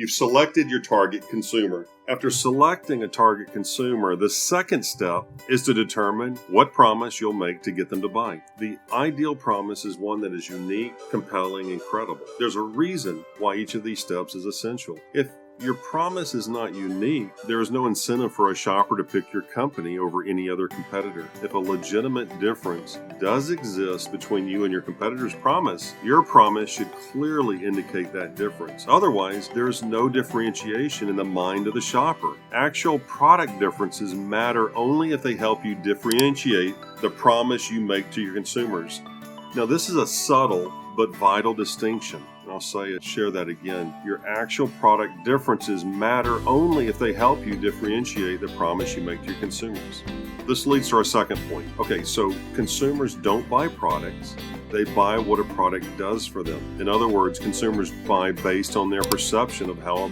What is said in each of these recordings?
You've selected your target consumer. After selecting a target consumer, the second step is to determine what promise you'll make to get them to buy. The ideal promise is one that is unique, compelling, and credible. There's a reason why each of these steps is essential. If your promise is not unique, there is no incentive for a shopper to pick your company over any other competitor. If a legitimate difference does exist between you and your competitor's promise, your promise should clearly indicate that difference. Otherwise, there is no differentiation in the mind of the shopper. Actual product differences matter only if they help you differentiate the promise you make to your consumers. Now, this is a subtle but vital distinction. I'll share that again. Your actual product differences matter only if they help you differentiate the promise you make to your consumers. This leads to our second point. Okay, so consumers don't buy products. They buy what a product does for them. In other words, consumers buy based on their perception of how a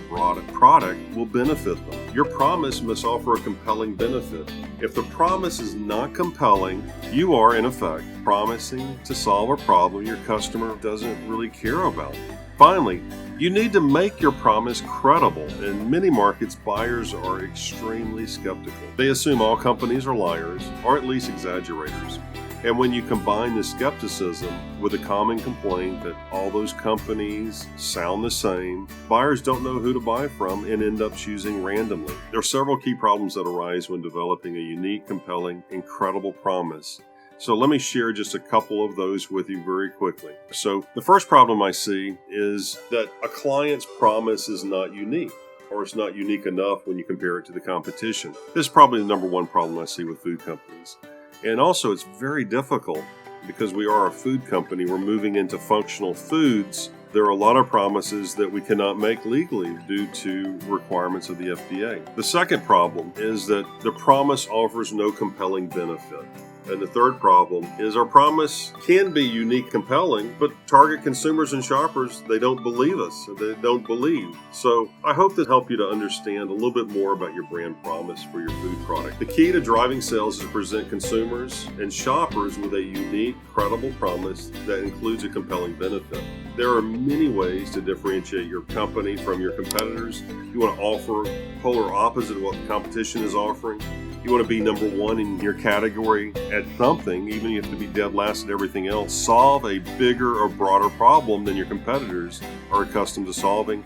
product will benefit them. Your promise must offer a compelling benefit. If the promise is not compelling, you are, in effect, promising to solve a problem your customer doesn't really care about. Finally, you need to make your promise credible. In many markets, buyers are extremely skeptical. They assume all companies are liars, or at least exaggerators. And when you combine the skepticism with a common complaint that all those companies sound the same, buyers don't know who to buy from and end up choosing randomly. There are several key problems that arise when developing a unique, compelling, and credible promise. So let me share just a couple of those with you very quickly. So the first problem I see is that a client's promise is not unique, or it's not unique enough when you compare it to the competition. This is probably the number one problem I see with food companies. And also it's very difficult because we are a food company. We're moving into functional foods. There are a lot of promises that we cannot make legally due to requirements of the FDA. The second problem is that the promise offers no compelling benefit. And the third problem is our promise can be unique, compelling, but target consumers and shoppers, they don't believe us. They don't believe. So I hope that helped you to understand a little bit more about your brand promise for your food product. The key to driving sales is to present consumers and shoppers with a unique, credible promise that includes a compelling benefit. There are many ways to differentiate your company from your competitors. You want to offer polar opposite of what the competition is offering. You want to be number one in your category at something, even if you have to be dead last at everything else. Solve a bigger or broader problem than your competitors are accustomed to solving,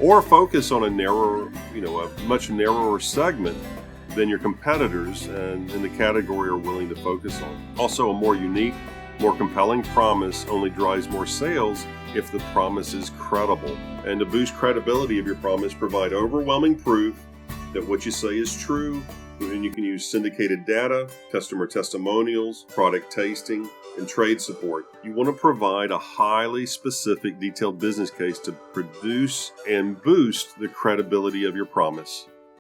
or focus on a much narrower segment than your competitors and in the category are willing to focus on. Also, a more unique, more compelling promise only drives more sales if the promise is credible. And to boost credibility of your promise, provide overwhelming proof that what you say is true. And you can use syndicated data, customer testimonials, product tasting, and trade support. You want to provide a highly specific, detailed business case to produce and boost the credibility of your promise.